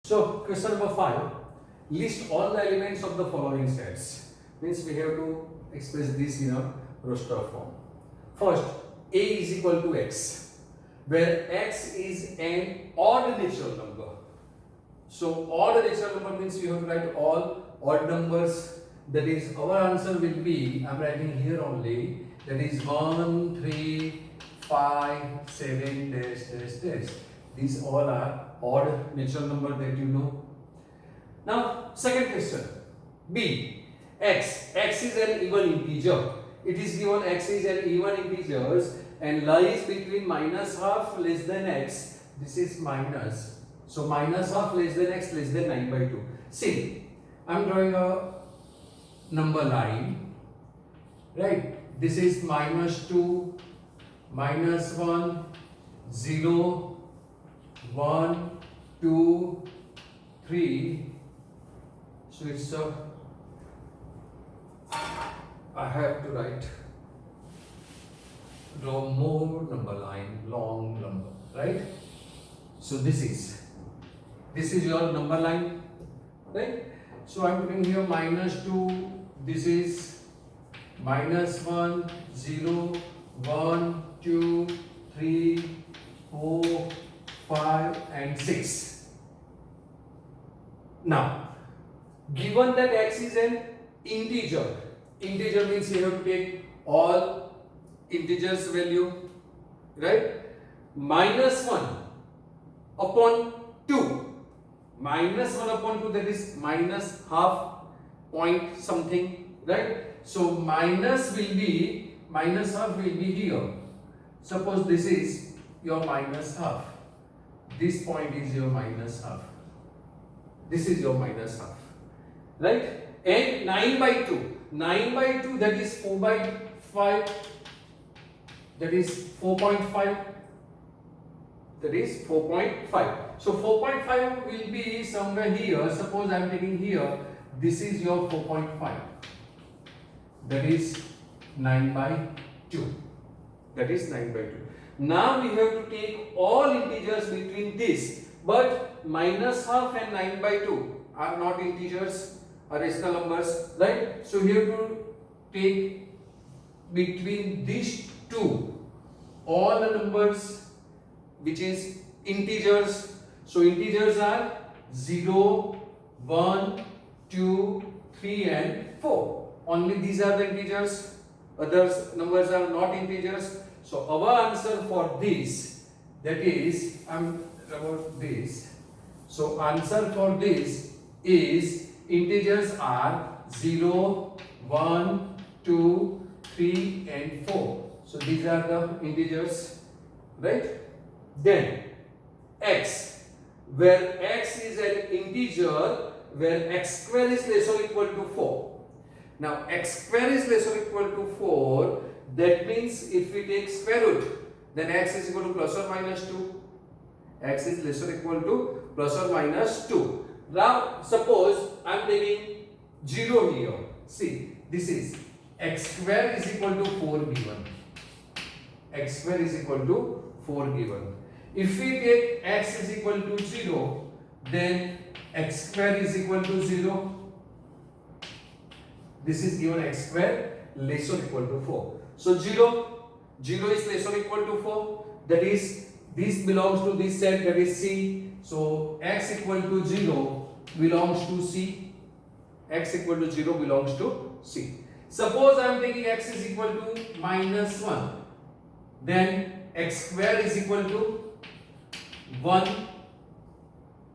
So question number 5, list all the elements of the following sets. Means we have to express this in a roster form. First, a is equal to x, where x is an odd natural number. So odd natural number means you have to write all odd numbers. That is, our answer will be, I am writing here only, that is 1, 3, 5, 7, dash, dash, dash. These all are odd natural number that you know. Now, second question. B. X. X is an even integer. It is given x is an even integer and lies between minus half less than x. This is minus. So, minus half less than x less than 9 by 2. See, I am drawing a number line. Right. This is minus 2, minus 1, 0, 1, 2, 3. So it's I have to draw more number line, long number, right? So this is your number line, right? So I'm putting here minus 2. This is minus 1, 0, 1, 2, 3, 4, 5 and 6. Now, given that x is an integer means you have to take all integers value, right? Minus 1 upon 2. Minus 1 upon 2, that is minus half point something, right? So minus half will be here. Suppose this is your minus half. This point is your minus half. This is your minus half. Right? And 9 by 2. 9 by 2, that is 4 by 5. That is 4.5. That is 4.5. So 4.5 will be somewhere here. Suppose I am taking here. This is your 4.5. That is 9 by 2. That is 9 by 2. Now we have to take all integers between this, but minus half and 9 by 2 are not integers, are rational numbers, right? So we have to take between these two all the numbers which is integers. So integers are 0, 1, 2, 3 and 4. Only these are the integers, other numbers are not integers. So our answer for this, that is, about this. So answer for this is integers are 0, 1, 2, 3 and 4. So these are the integers, right? Then x, where x is an integer, where x square is less or equal to 4. Now x square is less or equal to 4. That means if we take square root, then x is equal to plus or minus 2. X is less or equal to plus or minus 2. Now suppose I am taking 0 here. See, this is x square is equal to 4 given. X square is equal to 4 given. If we take x is equal to 0, then x square is equal to 0. This is given x square less or equal to 4. So 0 is less or equal to 4. That is, this belongs to this set, that is C. So x equal to 0 belongs to C. X equal to 0 belongs to C. Suppose I am taking x is equal to minus 1. Then x square is equal to 1.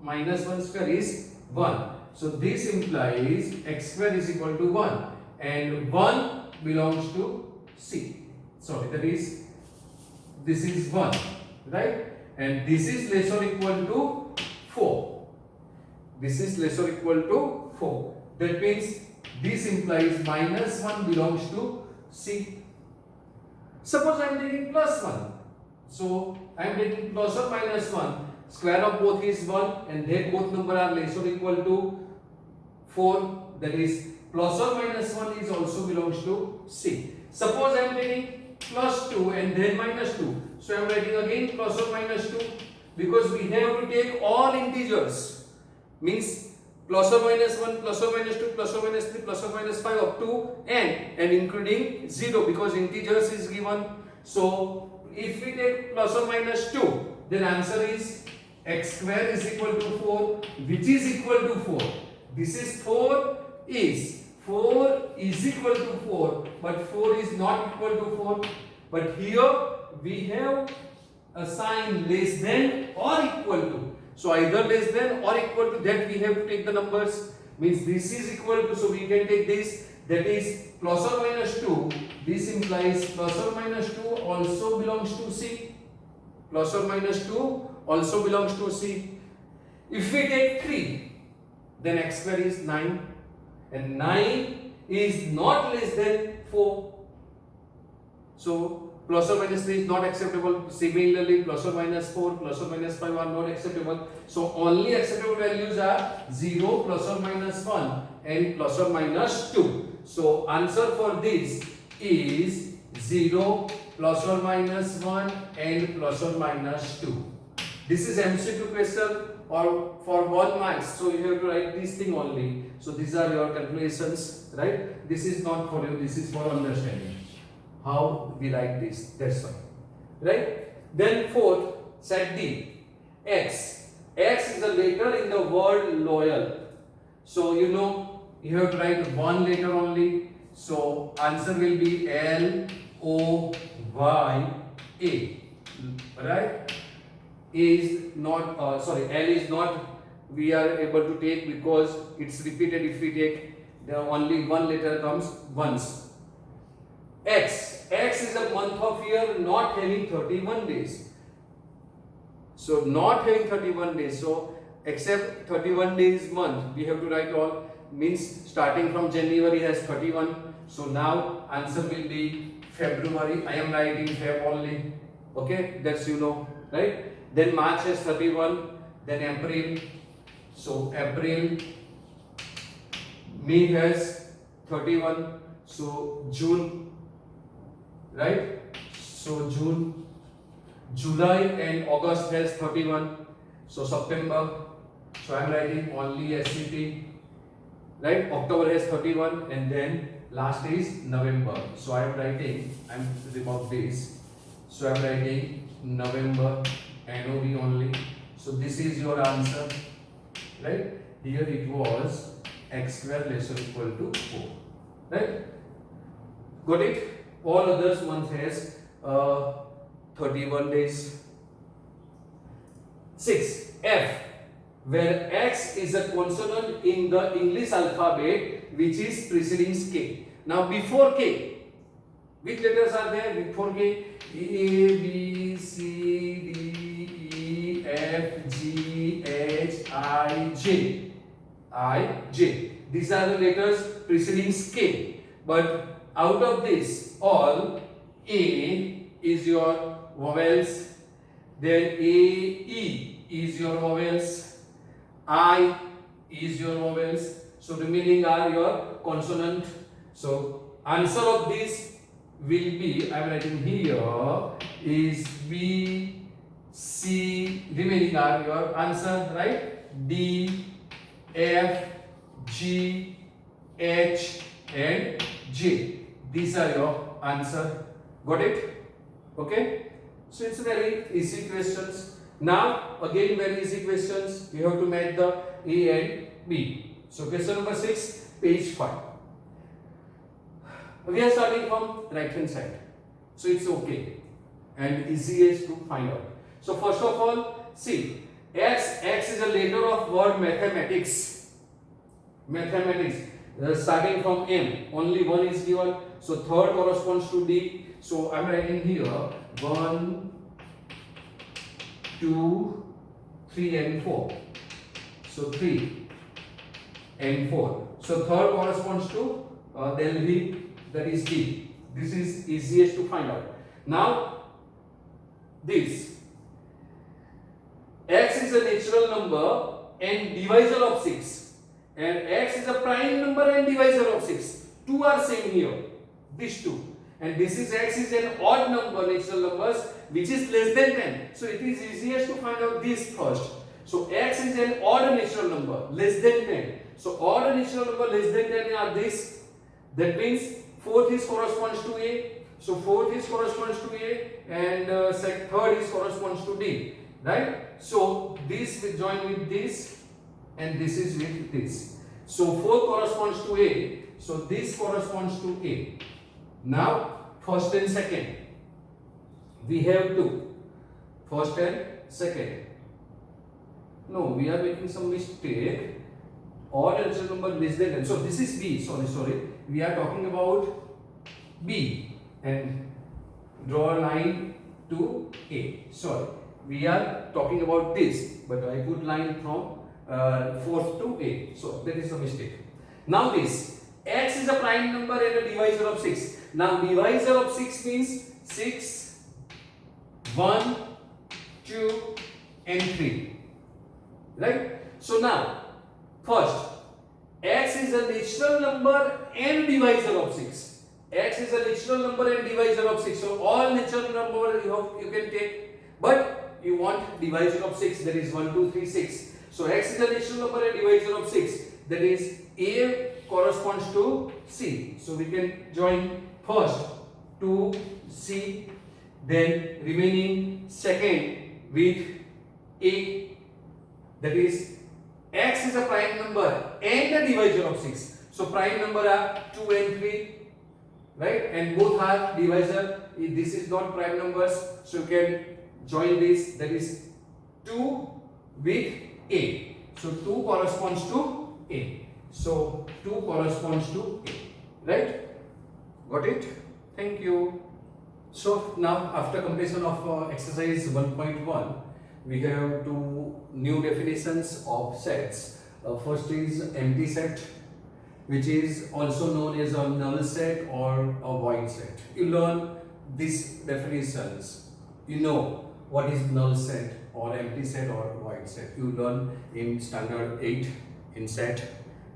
Minus 1 square is 1. So this implies x square is equal to 1. And 1 belongs to C. Sorry, that is, this is 1, right? And this is less or equal to 4. This is less or equal to 4. That means this implies minus 1 belongs to C. Suppose I am taking plus 1. So I am taking plus or minus 1. Square of both is 1 and then both number are less or equal to 4. That is, plus or minus 1 is also belongs to C. Suppose I am taking plus 2 and then minus 2. So I am writing again plus or minus 2 because we have to take all integers. means plus or minus 1, plus or minus 2, plus or minus 3, plus or minus 5 up to n, and including 0 because integers is given. So if we take plus or minus 2, then answer is x square is equal to 4, which is equal to 4. This is 4 is equal to 4, but 4 is not equal to 4. But here we have a sign less than or equal to. So either less than or equal to, that we have to take the numbers. Means this is equal to, so we can take this, that is plus or minus 2. This implies plus or minus 2 also belongs to C. Plus or minus 2 also belongs to C. If we take 3, then x square is 9, and 9 is not less than 4. So plus or minus 3 is not acceptable. Similarly, plus or minus 4, plus or minus 5 are not acceptable. So only acceptable values are 0, plus or minus 1, and plus or minus 2. So answer for this is 0, plus or minus 1, and plus or minus 2. This is MCQ question or for 1 marks. So you have to write this thing only. So these are your calculations, right? This is not for you. This is for understanding how we write this. That's why, right? Then fourth, set D. X. X is a letter in the word loyal. So you know you have to write one letter only. So answer will be L O Y A, right? Is not L is not we are able to take because it's repeated. If we take the only one letter comes once. X is a month of year not having 31 days. So not having 31 days. So except 31 days month, we have to write all, means starting from January has 31. So now answer will be February. I am writing Feb only. Okay, that's you know, right? Then March has 31. Then April. So April. May has 31. So June. Right? So June. July and August has 31. So September. So I am writing only SCT. Right? October has 31. And then last is November. So I am writing, I am remove this. So I am writing November NOV only. So this is your answer. Right? Here it was x square less or equal to 4. Right? Got it? All others one has 31 days. 6. F, where X is a consonant in the English alphabet which is preceding K. Now before K, which letters are there before K? A, B, C, D, E, F, G, H, I, J. I, J. These are the letters preceding K. But out of this, all A is your vowels, then A, E is your vowels, I is your vowels. So remaining are your consonant. So answer of this will be, I am writing here, is B, C, remaining are your answer, right? D, F, G, H and J. These are your answer. Got it? Okay? So it's very easy questions. Now again very easy questions. You have to match the A and B. So question number 6, page 5. We are starting from right hand side. So it's okay and easiest to find out. So first of all, see, X is a letter of word mathematics. Mathematics. Starting from M, only one is given. So third corresponds to D. So I am writing here 1, 2, 3 and 4. So 3 and 4. So third corresponds to Delhi, that is D. This is easiest to find out. Now this X is a natural number and divisor of 6. And X is a prime number and divisor of 6. Two are same here. These two. And this is X is an odd number, natural numbers, which is less than 10. So it is easiest to find out this first. So x is an odd natural number less than 10. So odd natural number less than 10 are this. That means fourth is corresponds to A. So fourth is corresponds to A and third is corresponds to D. Right? So this will join with this and this is with this. So fourth corresponds to A. So this corresponds to A. Now first and second. We have two. First and second. No, we are making some mistake. Odd natural number less than 10. So this is B. Sorry. We are talking about B and draw a line to A. Sorry. We are talking about this, but I put line from fourth to A. So that is the mistake. Now this x is a prime number and a divisor of 6. Now divisor of 6 means 6, 1, 2 and 3. Right? So now first x is a natural number and divisor of 6. X is a natural number and divisor of 6. So all natural number you can take, but you want divisor of 6, that is 1, 2, 3, 6. So x is a natural number and divisor of 6, that is A corresponds to C. So we can join first to C, then remaining second with A, that is x is a prime number and a divisor of 6. So prime number are 2 and 3, right? And both are divisor. This is not prime numbers, so you can join this, that is 2 with A. So 2 corresponds to A. So 2 corresponds to A, right? Got it? Thank you. So now after completion of exercise 1.1, we have two new definitions of sets. First is empty set, which is also known as a null set or a void set. You learn these definitions. You know what is null set or empty set or void set. You learn in standard 8 in set,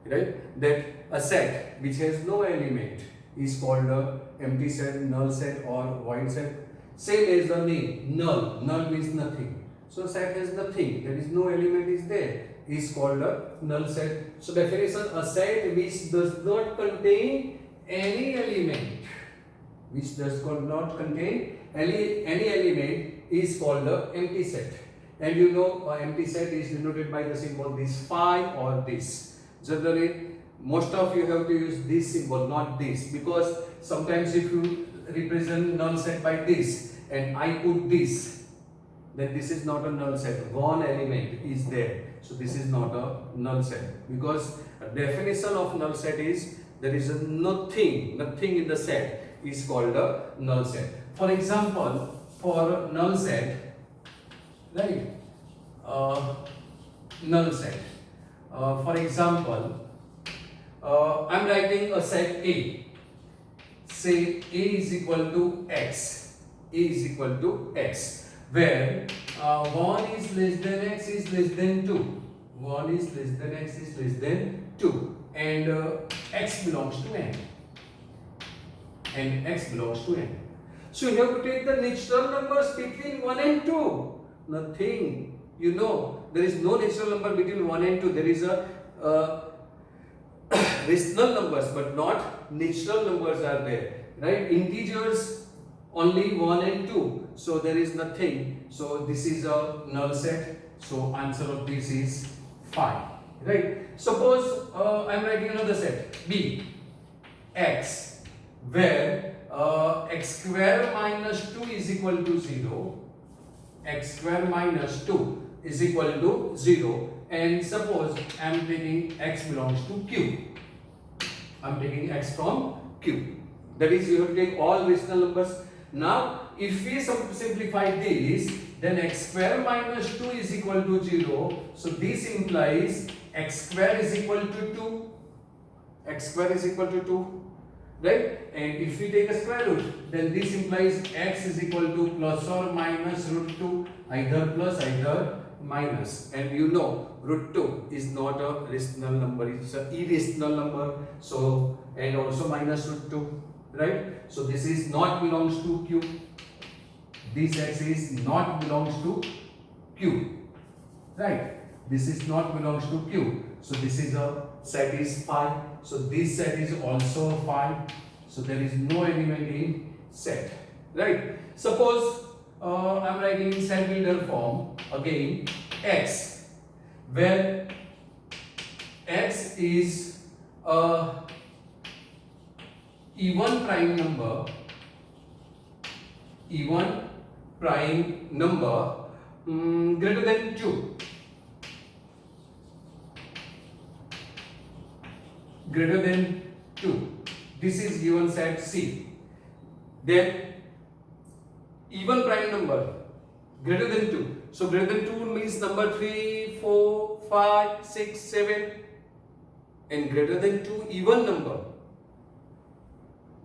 right? That a set which has no element is called a empty set, null set or void set. Same as the name, null. Null means nothing. So set has nothing, there is no element is there, is called a null set. So definition, a set which does not contain any element, which does not contain any element is called a empty set. And you know empty set is denoted by the symbol this phi or this. Generally most of you have to use this symbol, not this, because sometimes if you represent null set by this and I put this, then this is not a null set. One element is there, so this is not a null set, because a definition of null set is there is a nothing in the set is called a null set. For example, for null set, right? Null set. For example, I'm writing a set A. Say A is equal to X. A is equal to X. Where 1 is less than x is less than 2. 1 is less than x is less than 2. And x belongs to n. And x belongs to n. So you have to take the natural numbers between 1 and 2. Nothing. You know, there is no natural number between 1 and 2. There is a rational numbers, but not natural numbers are there. Right? Integers only 1 and 2. So there is nothing. So this is a null set. So answer of this is 5. Right? Suppose I am writing another set B, X, where x square minus 2 is equal to 0. X square minus 2 is equal to 0. And suppose I am taking x belongs to Q. I am taking x from Q. That is, you have to take all rational numbers. Now, if we simplify this, then x square minus 2 is equal to 0. So this implies x square is equal to 2. X square is equal to 2. Right? And if we take a square root, then this implies x is equal to plus or minus root 2. Either plus, either minus. And you know, root 2 is not a rational number. It's an irrational number. So, and also minus root 2. Right? So this is not belongs to Q. This x is not belongs to Q. right? This is not belongs to Q. So this is a set is phi. So this set is also phi. So there is no element in set, right? Suppose I'm writing in set builder form again x, where x is a even prime number, even prime number greater than 2, greater than 2. This is given set C. Then even prime number greater than 2. So greater than 2 means number 3, 4, 5, 6, 7, and greater than 2 even number.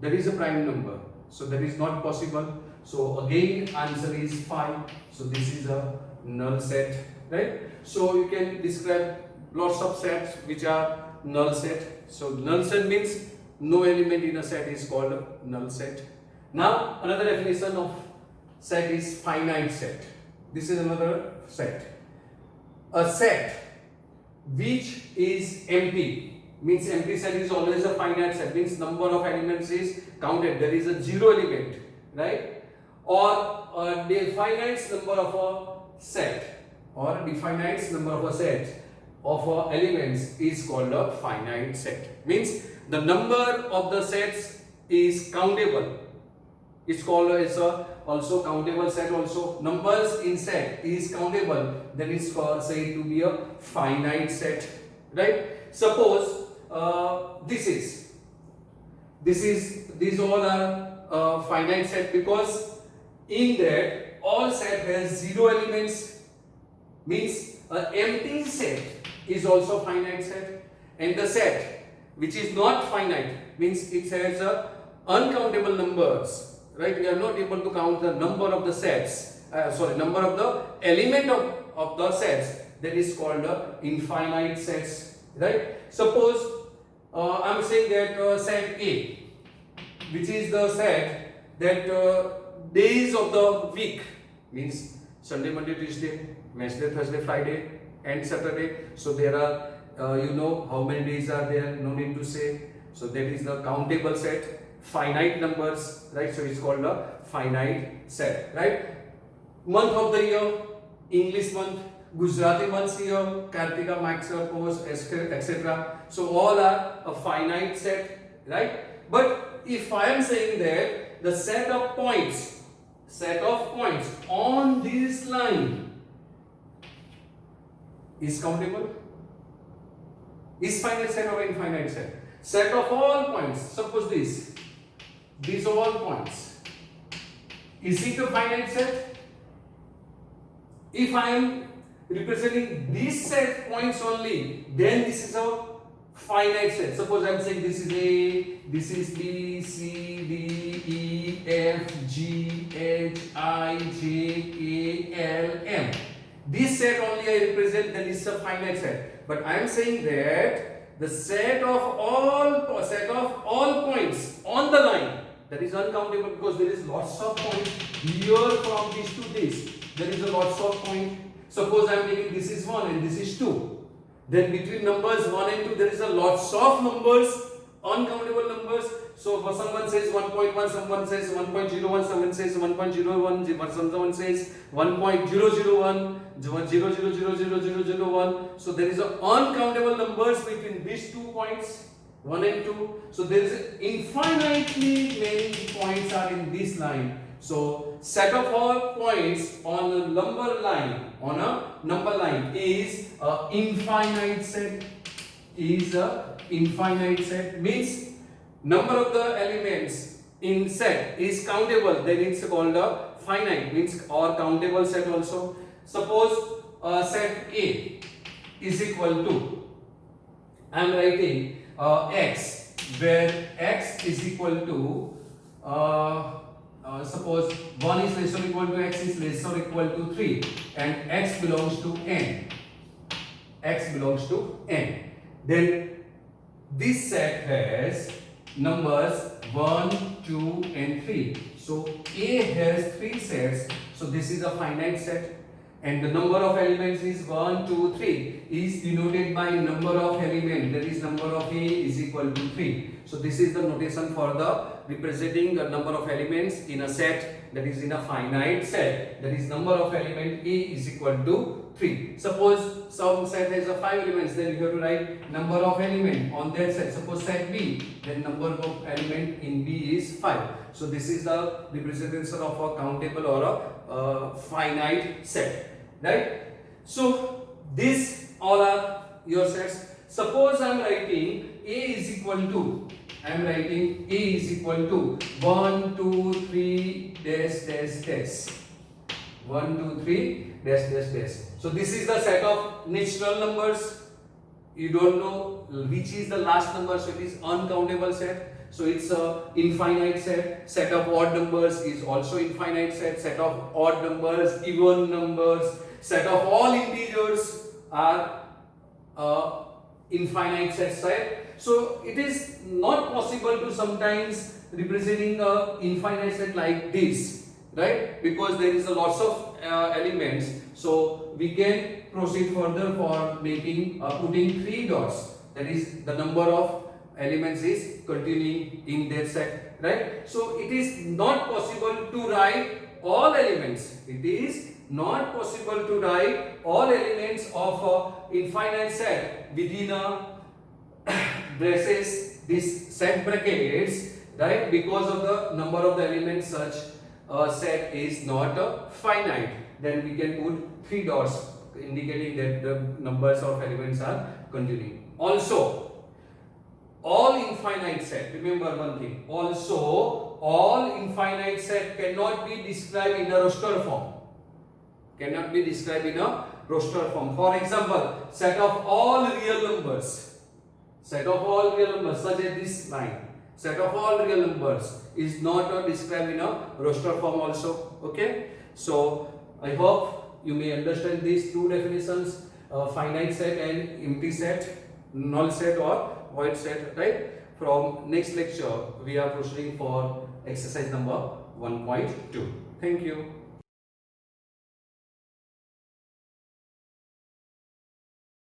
That is a prime number. So that is not possible. So again answer is 5. So this is a null set, right? So you can describe lots of sets which are null set. So null set means no element in a set is called a null set. Now another definition of set is finite set. This is another set. A set which is empty, means empty set is always a finite set, means number of elements is counted, there is a zero element, right? Or a definite number of a set, or a definite number of a set of elements is called a finite set. Means the number of the sets is countable. It's called as a also countable set. Also numbers in set is countable, then it's called said to be a finite set, right? Suppose these all are finite set, because in that all set has zero elements, means an empty set is also finite set, and the set which is not finite means it has uncountable numbers, right? We are not able to count the number of the sets, number of the element of the sets, that is called infinite sets, right? Suppose I'm saying that set A, which is the set that days of the week, means Sunday, Monday, Tuesday, Wednesday, Thursday, Friday and Saturday. So there are you know how many days are there, no need to say. So that is the countable set, finite numbers, right? So it's called a finite set, right? Month of the year, English month, Gujarati months here, Kartika, Maxwell, Pose, etc. So all are a finite set, right? But if I am saying that the set of points on this line is countable, is finite set or infinite set? Set of all points, suppose these all points, is it a finite set? If I am representing these set points only, then this is a finite set. Suppose I am saying this is A, this is B, C, D, E, F, G, H, I, J, K, L, M. This set only I represent, then it's a finite set. But I am saying that the set of all points on the line, that is uncountable, because there is lots of points here from this to this. There is a lots of points. Suppose I am taking this is 1 and this is 2. Then between numbers 1 and 2 there is a lots of numbers, uncountable numbers. So someone says 1.1, someone says 1.01, someone says 1.01, someone says 1.001, 0.000001. So there is a uncountable numbers between these 2 points, 1 and 2. So there is infinitely many points are in this line. So set of all points on a number line is a infinite set. Means number of the elements in set is countable, then it's called a finite, means or countable set also. Suppose set A is equal to, I am writing x, where x is equal to suppose 1 is less or equal to x is less or equal to 3, and x belongs to n. Then this set has numbers 1, 2 and 3. So A has 3 sets. So this is a finite set. and the number of elements is 1, 2, 3 is denoted by number of element, that is number of A is equal to 3. So this is the notation for the representing the number of elements in a set, that is in a finite set, that is number of element A is equal to 3. Suppose some set has a 5 elements, then you have to write number of element on that set. Suppose set B, then number of element in B is 5. So this is the representation of a countable or a finite set, right? So this all are your sets. Suppose I am writing A is equal to, I am writing A is equal to 1, 2, 3 dash dash dash 1, 2, 3 dash dash dash. So this is the set of natural numbers. You don't know which is the last number, so it is uncountable set. So it's a infinite set. Set of odd numbers is also infinite set. Set of odd numbers, even numbers, set of all integers are infinite set. So it is not possible to sometimes representing a infinite set like this, right? Because there is a lots of elements. So we can proceed further for making putting 3 dots. That is the number of elements is continuing in that set, right? So it is not possible to write all elements. It is not possible to write all elements of a infinite set within a braces, this set brackets, right? Because of the number of the elements, such set is not finite. Then we can put 3 dots indicating that the numbers of elements are continuing. Also, all infinite set, remember one thing, also all infinite set cannot be described in a roster form. Cannot be described in a roster form. For example, set of all real numbers. Set of all real numbers, such as this line. Set of all real numbers is not described in a roster form also. Okay. So I hope you may understand these two definitions, finite set and empty set, null set or void set, right? From next lecture we are proceeding for exercise number 1.2. Thank you.